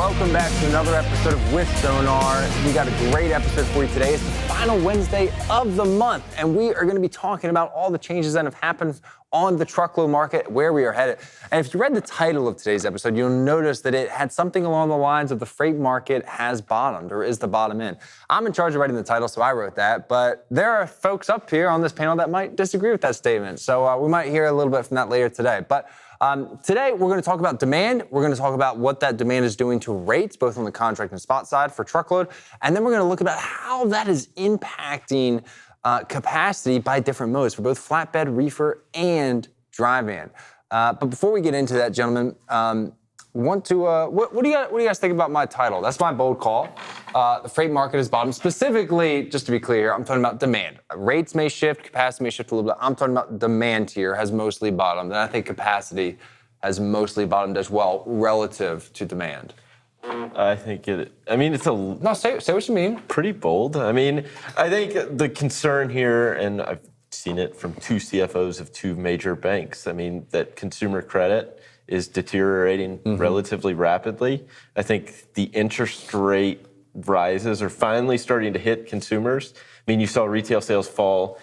welcome back to another episode of With Sonar. We got a great episode for you today. It's the final Wednesday of the month, and we are going to be talking about all the changes that have happened on the truckload market, where we are headed. And if you read the title of today's episode, you'll notice that it had something along the lines of the freight market has bottomed, or is the bottom in. I'm in charge of writing the title, so I wrote that, but there are folks up here on this panel that might disagree with that statement, so we might hear a little bit from that later today. But today, we're going to talk about demand. We're going to talk about what that demand is doing to rates, both on the contract and spot side for truckload. And then we're going to look about how that is impacting capacity by different modes for both flatbed, reefer, and dry van. But before we get into that, gentlemen, what do you guys think about my title? That's my bold call. The freight market is bottom. Specifically, just to be clear here, I'm talking about demand. Rates may shift, capacity may shift a little bit. I'm talking about demand here has mostly bottomed, and I think capacity has mostly bottomed as well relative to demand. I think it's a... No, say what you mean. Pretty bold. I mean, I think the concern here, and I've seen it from two CFOs of two major banks, I mean, that consumer credit is deteriorating relatively rapidly. I think the interest rate rises are finally starting to hit consumers. I mean, you saw retail sales fall,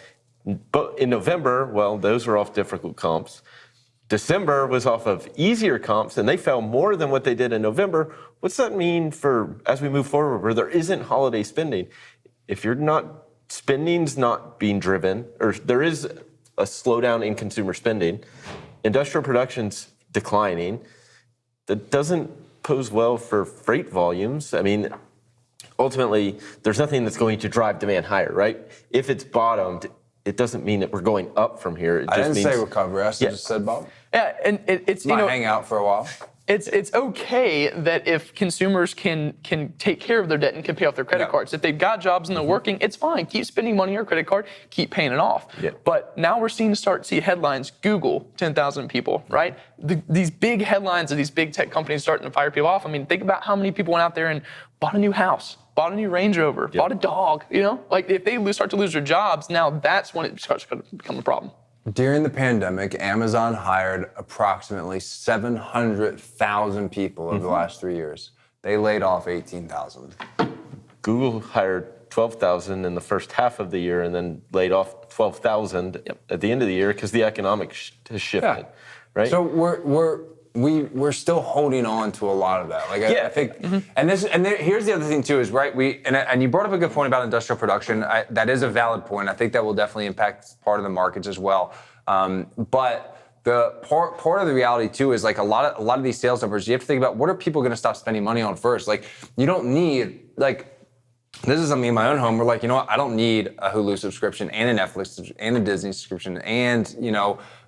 but in November, well, those were off difficult comps. December was off of easier comps, and they fell more than what they did in November. What's that mean for as we move forward, where there isn't holiday spending? If you're not, spending's not being driven, or there is a slowdown in consumer spending, industrial production's declining, that doesn't pose well for freight volumes. I mean, ultimately, there's nothing that's going to drive demand higher, right? If it's bottomed, it doesn't mean that we're going up from here. It I just didn't means, say recovery. I just said bottom. Yeah, and it's Might hang out for a while. It's okay that if consumers can take care of their debt and can pay off their credit cards. If they've got jobs and they're working, it's fine. Keep spending money on your credit card, keep paying it off. Yeah. But now we're start to see headlines, Google, 10,000 people, right? These big headlines of these big tech companies starting to fire people off. I mean, think about how many people went out there and bought a new house, bought a new Range Rover, bought a dog, Like if they start to lose their jobs, now that's when it starts to become a problem. During the pandemic, Amazon hired approximately 700,000 people over the last 3 years. They laid off 18,000. Google hired 12,000 in the first half of the year and then laid off 12,000 at the end of the year because the economic has shifted, right? So we're still holding on to a lot of that. Like I think, here's the other thing too is and you brought up a good point about industrial production. That is a valid point. I think that will definitely impact part of the markets as well. But the part of the reality too is like a lot of these sales numbers. You have to think about what are people going to stop spending money on first. Like you don't need this is something in my own home. We're like, you know what? I don't need a Hulu subscription and a Netflix and a Disney subscription and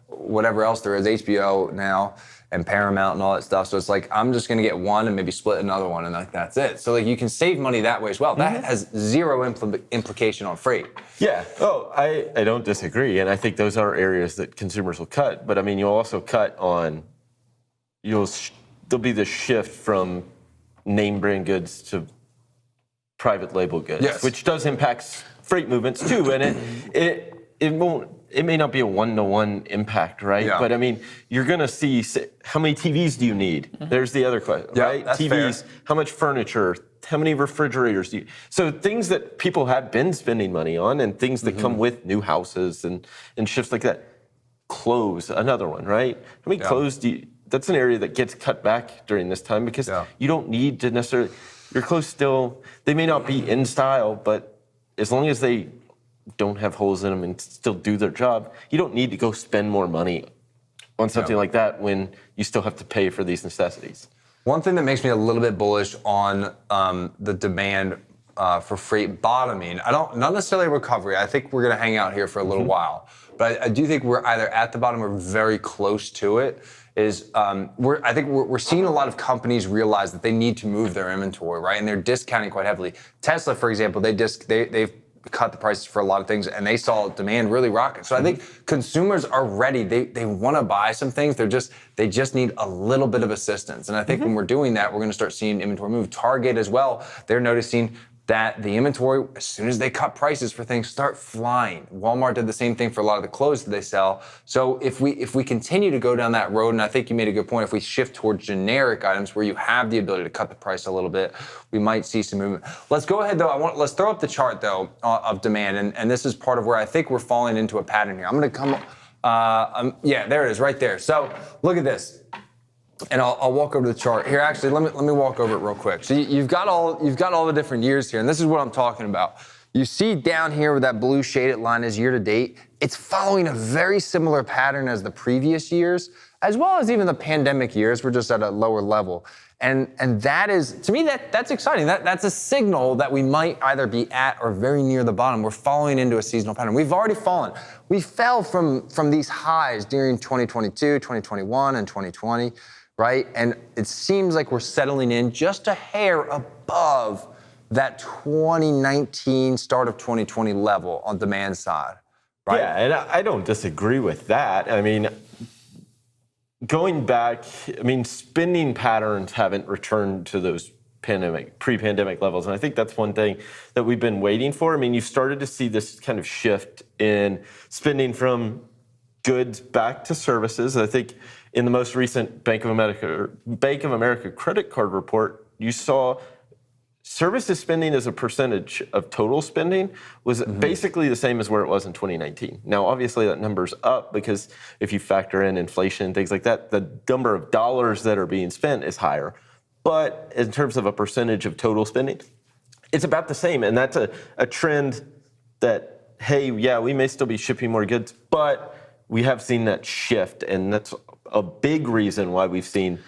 whatever else there is, HBO now and Paramount and all that stuff. So it's like, I'm just going to get one and maybe split another one and that's it. So like you can save money that way as well. That has zero implication on freight. Yeah. Oh, I don't disagree. And I think those are areas that consumers will cut. But I mean, you'll also cut on, there'll be the shift from name brand goods to private label goods, which does impact freight movements too. And it may not be a one-to-one impact, right? Yeah. But I mean, you're going to see how many TVs do you need? There's the other question, right? That's TVs, fair. how much furniture, how many refrigerators do you... So things that people have been spending money on and things that come with new houses and shifts like that. Clothes, another one, right? How many clothes do you... That's an area that gets cut back during this time because you don't need to necessarily... Your clothes still... They may not be in style, but as long as they don't have holes in them and still do their job, you don't need to go spend more money on something like that when you still have to pay for these necessities. One thing that makes me a little bit bullish on the demand for freight bottoming, not necessarily recovery. I think we're going to hang out here for a little while, but I do think we're either at the bottom or very close to it. I think we're seeing a lot of companies realize that they need to move their inventory, right? And they're discounting quite heavily. Tesla, for example, they've cut the prices for a lot of things, and they saw demand really rocket. So I think consumers are ready. They want to buy some things. They just need a little bit of assistance. And I think when we're doing that, we're going to start seeing inventory move. Target as well. They're noticing that the inventory, as soon as they cut prices for things, start flying. Walmart did the same thing for a lot of the clothes that they sell. So if we continue to go down that road, and I think you made a good point, if we shift towards generic items where you have the ability to cut the price a little bit, we might see some movement. Let's go ahead though. Let's throw up the chart though of demand, and this is part of where I think we're falling into a pattern here. I'm going to come. Yeah, there it is, right there. So look at this. And I'll walk over to the chart here. Actually, let me walk over it real quick. So you've got all the different years here, and this is what I'm talking about. You see down here where that blue shaded line is year to date. It's following a very similar pattern as the previous years, as well as even the pandemic years. We're just at a lower level, and that is, to me, that's exciting. That's a signal that we might either be at or very near the bottom. We're falling into a seasonal pattern. We've already fallen. We fell from these highs during 2022, 2021, and 2020. Right? And it seems like we're settling in just a hair above that 2019, start of 2020 level on demand side, right? Yeah, and I don't disagree with that. I mean, going back, spending patterns haven't returned to those pre-pandemic levels. And I think that's one thing that we've been waiting for. I mean, you've started to see this kind of shift in spending from goods back to services. I think in the most recent Bank of America credit card report, you saw services spending as a percentage of total spending was basically the same as where it was in 2019. Now, obviously, that number's up because if you factor in inflation and things like that, the number of dollars that are being spent is higher. But in terms of a percentage of total spending, it's about the same. And that's a trend that, hey, yeah, we may still be shipping more goods, but we have seen that shift, and that's a big reason why we've seen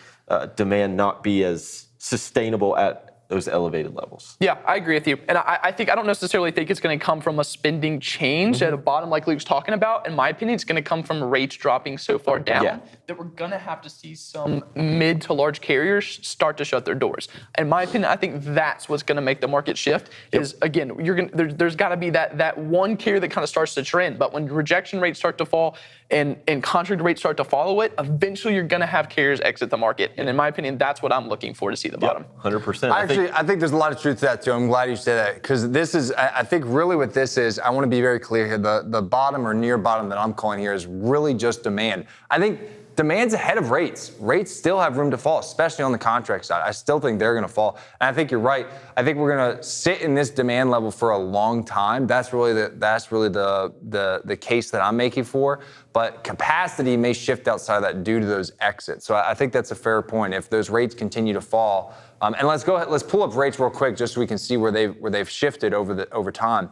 demand not be as sustainable at those elevated levels. Yeah, I agree with you. And I don't necessarily think it's going to come from a spending change at a bottom like Luke's talking about. In my opinion, it's going to come from rates dropping so far down that we're going to have to see some mid to large carriers start to shut their doors. In my opinion, I think that's what's going to make the market shift is, again, there's got to be that one carrier that kind of starts to trend. But when rejection rates start to fall and contract rates start to follow it, eventually you're going to have carriers exit the market. And in my opinion, that's what I'm looking for to see the bottom. 100%. I think there's a lot of truth to that too. I'm glad you said that, because this is, I think really what this is, I want to be very clear here, the bottom or near bottom that I'm calling here is really just demand. I think demand's ahead of rates. Rates still have room to fall, especially on the contract side. I still think they're going to fall. And I think you're right. I think we're going to sit in this demand level for a long time. That's really the case that I'm making for. But capacity may shift outside of that due to those exits. So I think that's a fair point. If those rates continue to fall, and let's pull up rates real quick just so we can see where they've shifted over time.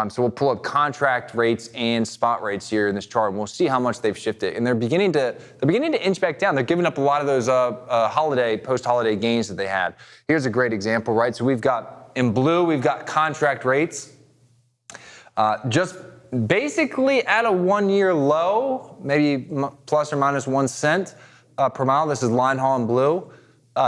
So we'll pull up contract rates and spot rates here in this chart, and we'll see how much they've shifted. And they're beginning to inch back down. They're giving up a lot of those post-holiday gains that they had. Here's a great example, right? So we've got in blue, we've got contract rates, just basically at a 1-year low, maybe plus or minus 1 cent per mile. This is line haul in blue.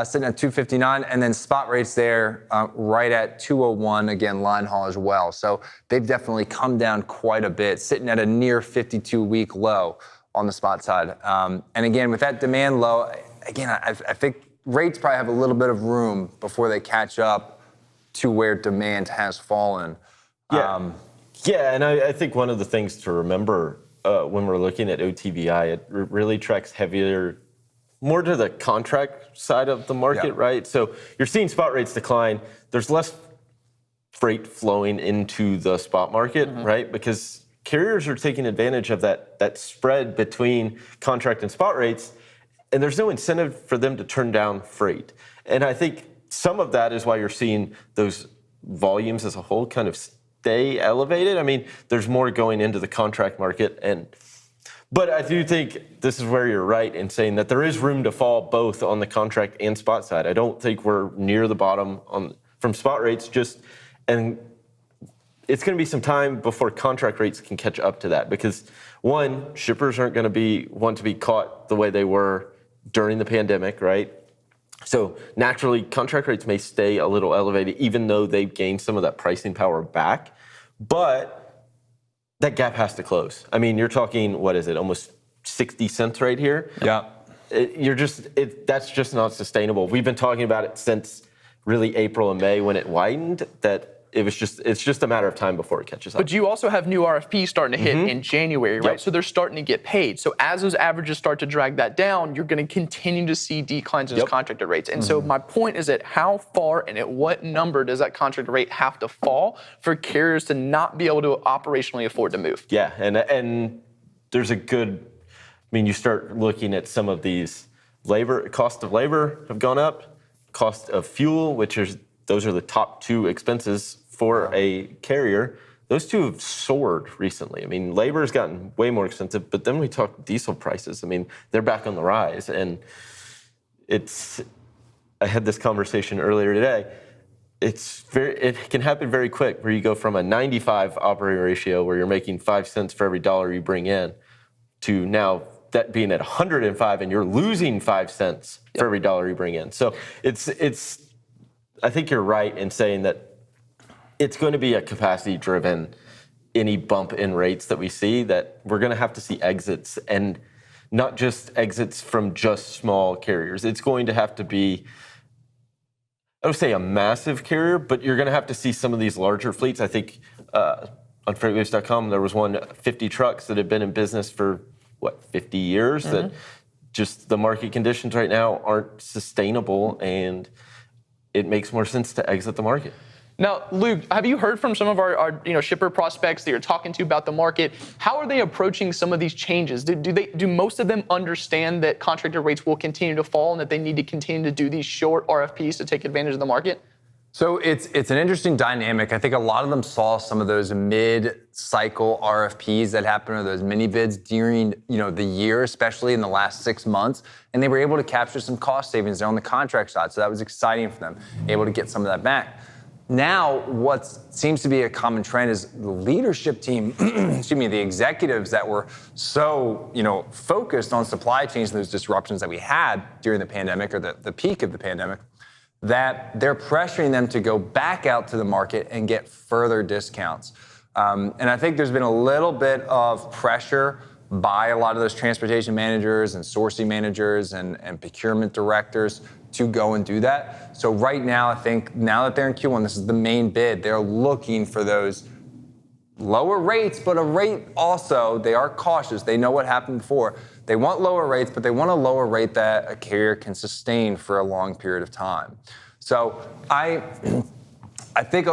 Sitting at 259, and then spot rates there right at 201, again, line haul as well. So they've definitely come down quite a bit, sitting at a near 52-week low on the spot side. And again, with that demand low, again, I think rates probably have a little bit of room before they catch up to where demand has fallen. Yeah, and I think one of the things to remember when we're looking at OTVI, it really tracks more to the contract side of the market, right? So you're seeing spot rates decline. There's less freight flowing into the spot market, right? Because carriers are taking advantage of that spread between contract and spot rates, and there's no incentive for them to turn down freight. And I think some of that is why you're seeing those volumes as a whole kind of stay elevated. I mean, there's more going into the contract market, but I do think this is where you're right in saying that there is room to fall both on the contract and spot side. I don't think we're near the bottom from spot rates, and it's going to be some time before contract rates can catch up to that, because one, shippers aren't going to want to be caught the way they were during the pandemic, right? So naturally, contract rates may stay a little elevated, even though they've gained some of that pricing power back, but that gap has to close. I mean, you're talking, what is it, almost 60 cents right here? Yeah. That's just not sustainable. We've been talking about it since really April and May when it widened, that it's just a matter of time before it catches up. But you also have new RFPs starting to hit in January, right? Yep. So they're starting to get paid. So as those averages start to drag that down, you're going to continue to see declines in those contracted rates. And so my point is that how far and at what number does that contracted rate have to fall for carriers to not be able to operationally afford to move? Yeah, and there's a good, you start looking at some of these cost of labor have gone up, cost of fuel, those are the top 2 expenses for a carrier. Those 2 have soared recently. Labor has gotten way more expensive, but then we talk diesel prices. They're back on the rise. And I had this conversation earlier today. It can happen very quick where you go from a 95 operating ratio where you're making 5 cents for every dollar you bring in to now that being at 105 and you're losing 5 cents for every dollar you bring in. So I think you're right in saying that it's going to be a capacity driven, any bump in rates that we see, that we're going to have to see exits, and not just exits from just small carriers. It's going to have to be, I would say, a massive carrier, but you're going to have to see some of these larger fleets. I think on FreightWaves.com, there was 50 trucks that had been in business for 50 years, that just the market conditions right now aren't sustainable, and it makes more sense to exit the market. Now, Luke, have you heard from some of our shipper prospects that you're talking to about the market? How are they approaching some of these changes? Do most of them understand that contractor rates will continue to fall and that they need to continue to do these short RFPs to take advantage of the market? So it's an interesting dynamic. I think a lot of them saw some of those mid-cycle RFPs that happened, or those mini bids during the year, especially in the last 6 months, and they were able to capture some cost savings there on the contract side. So that was exciting for them, able to get some of that back. Now, what seems to be a common trend is the leadership team, the executives that were so, focused on supply chains and those disruptions that we had during the pandemic, or the peak of the pandemic, that they're pressuring them to go back out to the market and get further discounts. And I think there's been a little bit of pressure by a lot of those transportation managers and sourcing managers and procurement directors to go and do that. So right now, I think now that they're in Q1, this is the main bid, they're looking for those lower rates, but a rate also, they are cautious. They know what happened before. They want lower rates, but they want a lower rate that a carrier can sustain for a long period of time. So I think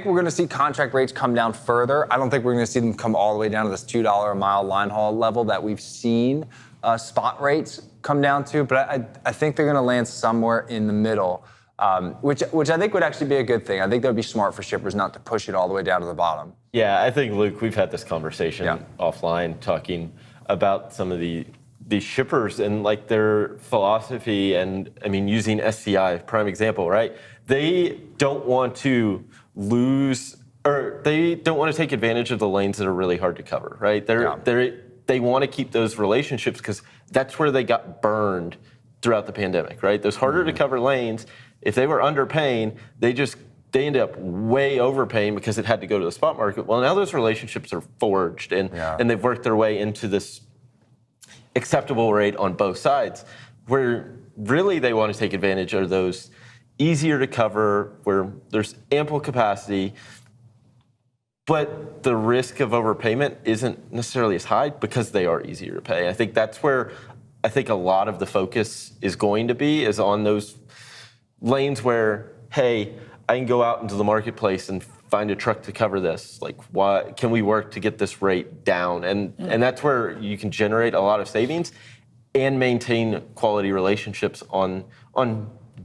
we're going to see contract rates come down further. I don't think we're going to see them come all the way down to this $2 a mile line haul level that we've seen spot rates come down to, but I think they're going to land somewhere in the middle, which I think would actually be a good thing. I think that would be smart for shippers not to push it all the way down to the bottom. Yeah, I think, Luke, we've had this conversation offline talking about some of these shippers and like their philosophy, and using SCI, prime example, right? They don't want to lose, or they don't want to take advantage of the lanes that are really hard to cover, right? They want to keep those relationships because that's where they got burned throughout the pandemic, right? Those harder to cover lanes, if they were underpaying, they ended up way overpaying because it had to go to the spot market. Well, now those relationships are forged and they've worked their way into this acceptable rate on both sides, where really they want to take advantage of those easier to cover, where there's ample capacity, but the risk of overpayment isn't necessarily as high because they are easier to pay. I think that's where I think a lot of the focus is going to be, is on those lanes where, hey, I can go out into the marketplace and find a truck to cover this. Like, why can we work to get this rate down? And that's where you can generate a lot of savings and maintain quality relationships on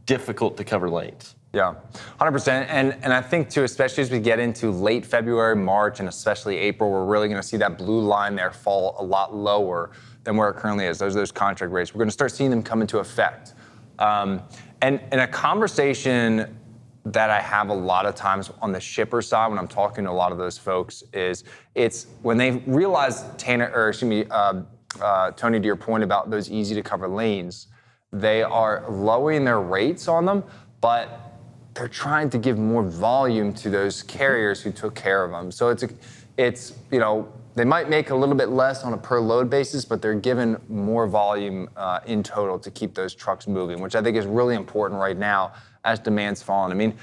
difficult to cover lanes. Yeah, 100%. And I think too, especially as we get into late February, March, and especially April, we're really going to see that blue line there fall a lot lower than where it currently is. Those contract rates. We're going to start seeing them come into effect. And a conversation that I have a lot of times on the shipper side when I'm talking to a lot of those folks is it's when they realize, Tony, to your point about those easy to cover lanes, they are lowering their rates on them, but they're trying to give more volume to those carriers who took care of them. So it's they might make a little bit less on a per load basis, but they're given more volume in total to keep those trucks moving, which I think is really important right now as demand's falling.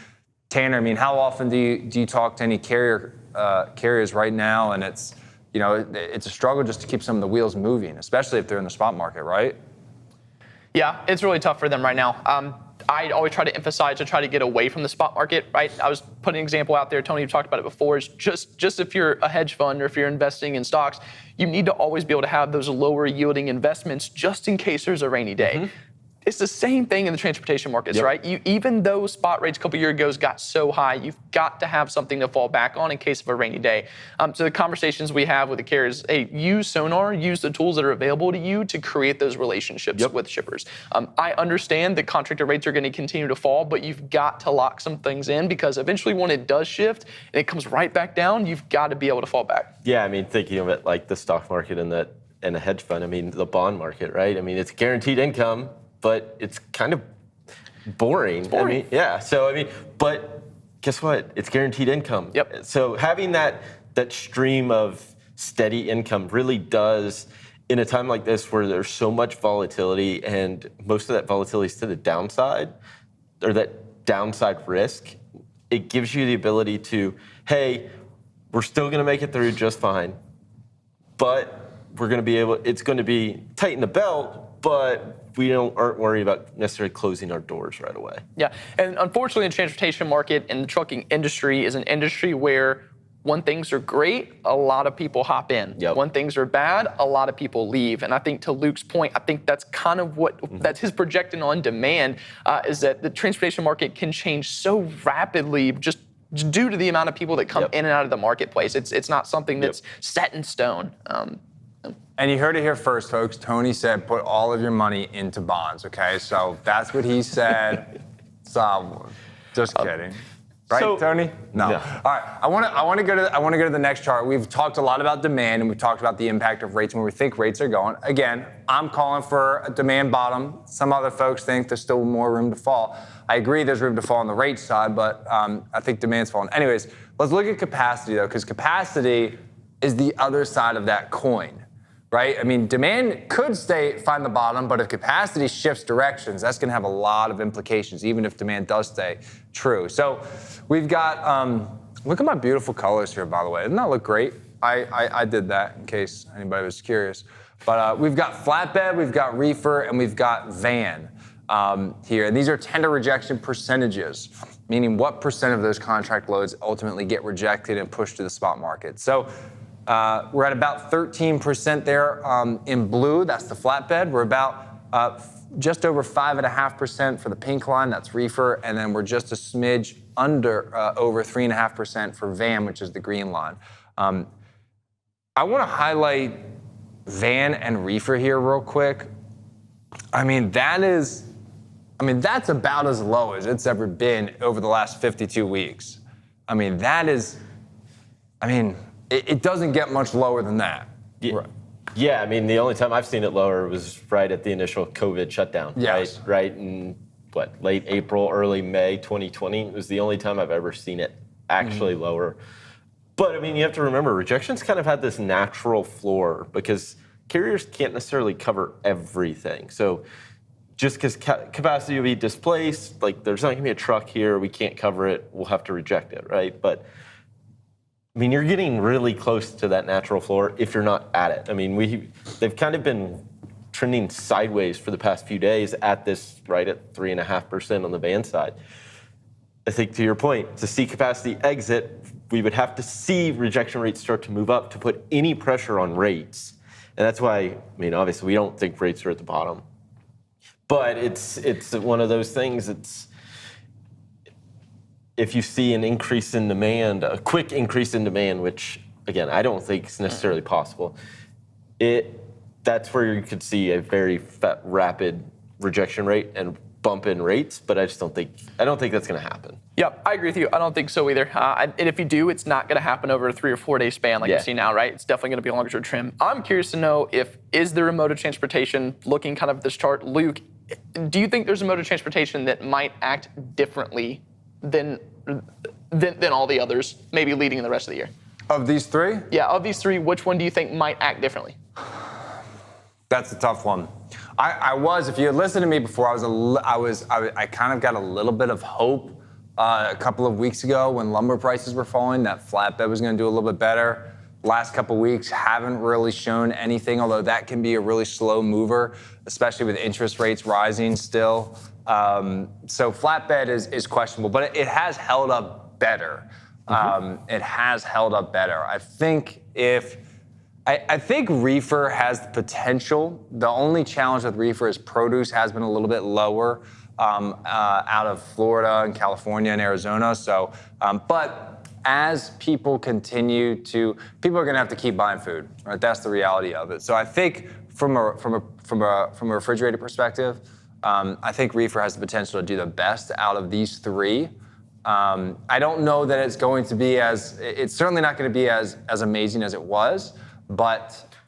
Tanner, I mean, how often do you talk to any carriers right now? And it's, it's a struggle just to keep some of the wheels moving, especially if they're in the spot market, right? Yeah, it's really tough for them right now. I always try to emphasize to try to get away from the spot market, right? I was putting an example out there. Tony, you talked about it before. Is just if you're a hedge fund or if you're investing in stocks, you need to always be able to have those lower yielding investments just in case there's a rainy day. Mm-hmm. It's the same thing in the transportation markets, right? Even though spot rates a couple years ago got so high, you've got to have something to fall back on in case of a rainy day. So the conversations we have with the carriers, hey, use Sonar, use the tools that are available to you to create those relationships with shippers. I understand that contractor rates are going to continue to fall, but you've got to lock some things in because eventually when it does shift and it comes right back down, you've got to be able to fall back. Yeah, I mean, thinking of it like the stock market and a hedge fund, I mean, the bond market, right? I mean, it's guaranteed income, but it's kind of boring. I mean, yeah. So, I mean, but guess what? It's guaranteed income. Yep. So having that stream of steady income really does, in a time like this where there's so much volatility and most of that volatility is to the downside, or that downside risk, it gives you the ability to, hey, we're still going to make it through just fine, but we're going to be able, it's going to be tighten the belt, but we aren't worried about necessarily closing our doors right away. Yeah, and unfortunately, the transportation market and the trucking industry is an industry where when things are great, a lot of people hop in. Yep. When things are bad, a lot of people leave. And I think to Luke's point, I think that's kind of what that's his projecting on demand is that the transportation market can change so rapidly just due to the amount of people that come in and out of the marketplace. It's not something that's set in stone. And you heard it here first, folks. Tony said, put all of your money into bonds, okay? So that's what he said. So, just kidding. Right, Tony? No. Yeah. All right. I want to go to the next chart. We've talked a lot about demand, and we've talked about the impact of rates and where we think rates are going. Again, I'm calling for a demand bottom. Some other folks think there's still more room to fall. I agree there's room to fall on the rate side, but I think demand's falling. Anyways, let's look at capacity, though, because capacity is the other side of that coin. Right? I mean, demand could find the bottom, but if capacity shifts directions, that's going to have a lot of implications, even if demand does stay true. So we've got, look at my beautiful colors here, by the way. Doesn't that look great? I did that in case anybody was curious. But we've got flatbed, we've got reefer, and we've got van here. And these are tender rejection percentages, meaning what percent of those contract loads ultimately get rejected and pushed to the spot market. So we're at about 13% there in blue. That's the flatbed. We're about just over 5.5% for the pink line. That's reefer. And then we're just a smidge under over 3.5% for van, which is the green line. I want to highlight van and reefer here real quick. I mean, that's about as low as it's ever been over the last 52 weeks. It doesn't get much lower than that. Yeah. Right. Yeah, I mean, the only time I've seen it lower was right at the initial COVID shutdown. Yes. Right in, late April, early May 2020 was the only time I've ever seen it actually lower. But, I mean, you have to remember, rejections kind of had this natural floor because carriers can't necessarily cover everything. So just because capacity will be displaced, there's not going to be a truck here, we can't cover it, we'll have to reject it, right? But I mean, you're getting really close to that natural floor if you're not at it. I mean, they've kind of been trending sideways for the past few days at this, right at 3.5% on the van side. I think to your point, to see capacity exit, we would have to see rejection rates start to move up to put any pressure on rates. And that's why, I mean, obviously we don't think rates are at the bottom. But it's one of those things, if you see an increase in demand, a quick increase in demand, which, again, I don't think is necessarily possible, that's where you could see a very rapid rejection rate and bump in rates, but I don't think that's going to happen. Yep, I agree with you. I don't think so either. And if you do, it's not going to happen over a 3 or 4 day span like you see now, right? It's definitely going to be a longer term trend. I'm curious to know is there a mode of transportation, looking kind of at this chart, Luke, do you think there's a mode of transportation that might act differently than all the others, maybe leading in the rest of the year? Of these three? Yeah, of these three, which one do you think might act differently? That's a tough one. If you had listened to me before, I kind of got a little bit of hope a couple of weeks ago when lumber prices were falling, that flatbed was going to do a little bit better. Last couple of weeks haven't really shown anything, although that can be a really slow mover, especially with interest rates rising still. So flatbed is questionable, but it has held up better. It has held up better. I think Reefer has the potential. The only challenge with Reefer is produce has been a little bit lower out of Florida and California and Arizona. So, but as people continue to, people are going to have to keep buying food, right? That's the reality of it. So I think from a refrigerator perspective, I think Reefer has the potential to do the best out of these three. I don't know that it's going to be it's certainly not going to be as amazing as it was, but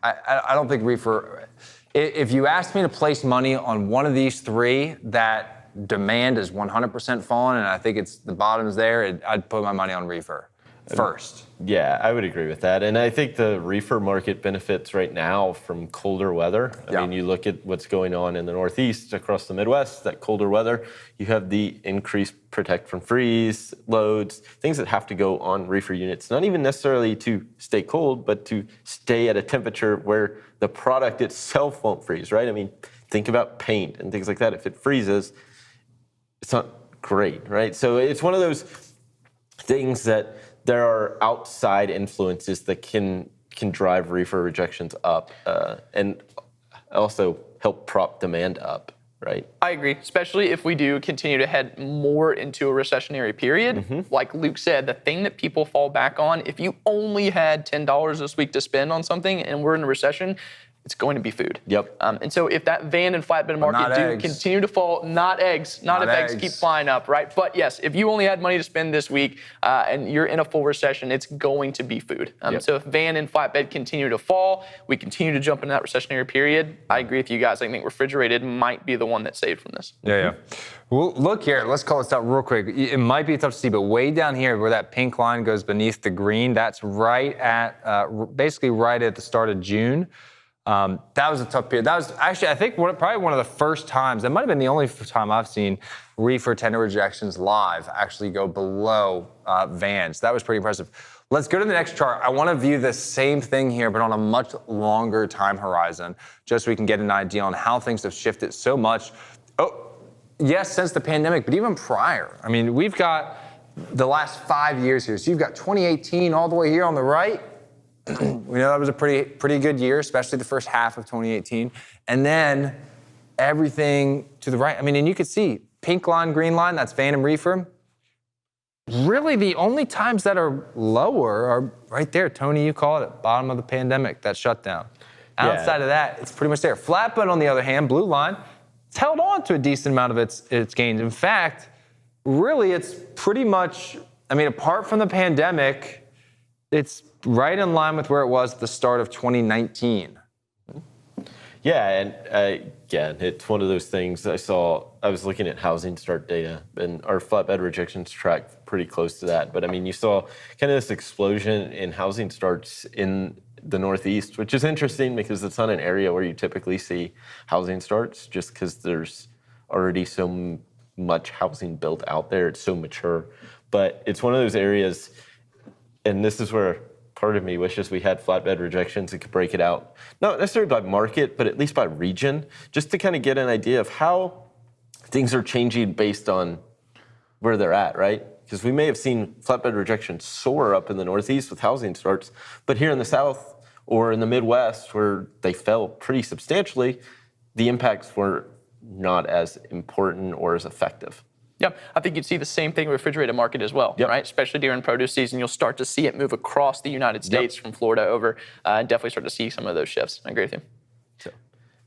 I don't think Reefer, if you asked me to place money on one of these three that demand is 100% fallen, and I think it's the bottom's there, I'd put my money on Reefer first. Yeah, I would agree with that. And I think the reefer market benefits right now from colder weather. I mean, you look at what's going on in the Northeast, across the Midwest, that colder weather, you have the increased protect from freeze, loads, things that have to go on reefer units, not even necessarily to stay cold, but to stay at a temperature where the product itself won't freeze, right? I mean, think about paint and things like that. If it freezes, it's not great, right? So it's one of those things that there are outside influences that can drive reefer rejections up and also help prop demand up, right? I agree, especially if we do continue to head more into a recessionary period. Like Luke said, the thing that people fall back on, if you only had $10 this week to spend on something and we're in a recession, it's going to be food. Yep. And so if that van and flatbed market do continue to fall, not eggs, not if eggs keep flying up, right? But yes, if you only had money to spend this week and you're in a full recession, it's going to be food. So if van and flatbed continue to fall, we continue to jump into that recessionary period, I agree with you guys. I think refrigerated might be the one that's saved from this. Yeah. Well, look here, let's call this out real quick. It might be tough to see, but way down here where that pink line goes beneath the green, that's right at, basically right at the start of June. That was a tough period. That was actually, I think, probably one of the first times, that might have been the only time I've seen reefer tender rejections live actually go below vans. That was pretty impressive. Let's go to the next chart. I want to view the same thing here, but on a much longer time horizon, just so we can get an idea on how things have shifted so much. Oh, yes, since the pandemic, but even prior. I mean, we've got the last 5 years here. So you've got 2018 all the way here on the right. We know that was a pretty good year, especially the first half of 2018. And then everything to the right. I mean, and you could see pink line, green line, that's van and reefer. Really, the only times that are lower are right there. Tony, you call it, bottom of the pandemic, that shutdown. Outside of that, it's pretty much there. Flatbed, on the other hand, blue line, it's held on to a decent amount of its gains. In fact, really, it's pretty much, I mean, apart from the pandemic, it's right in line with where it was at the start of 2019. Yeah, and again, it's one of those things I was looking at housing start data, and our flatbed rejections track pretty close to that. But I mean, you saw kind of this explosion in housing starts in the Northeast, which is interesting because it's not an area where you typically see housing starts, just because there's already so much housing built out there. It's so mature. But it's one of those areas, and this is where part of me wishes we had flatbed rejections and could break it out, not necessarily by market, but at least by region, just to kind of get an idea of how things are changing based on where they're at, right? Because we may have seen flatbed rejections soar up in the Northeast with housing starts, but here in the South or in the Midwest, where they fell pretty substantially, the impacts were not as important or as effective. Yep, I think you'd see the same thing with refrigerated market as well, right? Especially during produce season, you'll start to see it move across the United States from Florida over, and definitely start to see some of those shifts. I agree with you. So,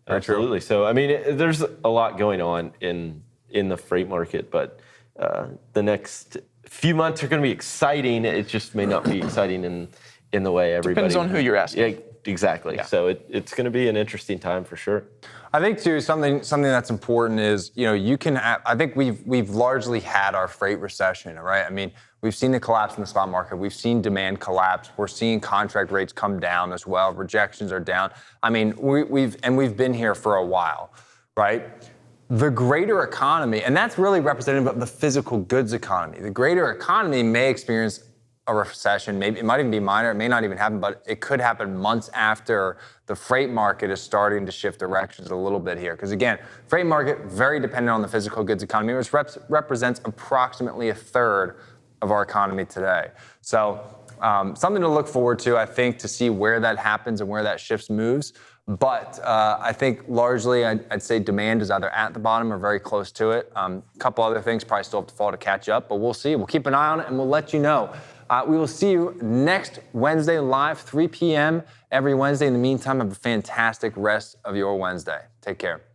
absolutely. So, I mean, there's a lot going on in the freight market, but the next few months are going to be exciting. It just may not be exciting in the way everybody. Depends on who you're asking. Yeah, exactly. Yeah. So it's going to be an interesting time for sure. I think too something that's important is, you know, I think we've largely had our freight recession, right? I mean, we've seen the collapse in the spot market, we've seen demand collapse, we're seeing contract rates come down as well, rejections are down. I mean, we've been here for a while, right? the greater economy, and that's really representative of the physical goods economy. The greater economy may experience a recession. Maybe it might even be minor. It may not even happen, but it could happen months after the freight market is starting to shift directions a little bit here. Because again, freight market very dependent on the physical goods economy, which represents approximately a third of our economy today. So something to look forward to, I think, to see where that happens and where that shifts moves. But I think largely I'd say demand is either at the bottom or very close to it. A couple other things probably still have to fall to catch up, but we'll see. We'll keep an eye on it and we'll let you know. We will see you next Wednesday live, 3 p.m. every Wednesday. In the meantime, have a fantastic rest of your Wednesday. Take care.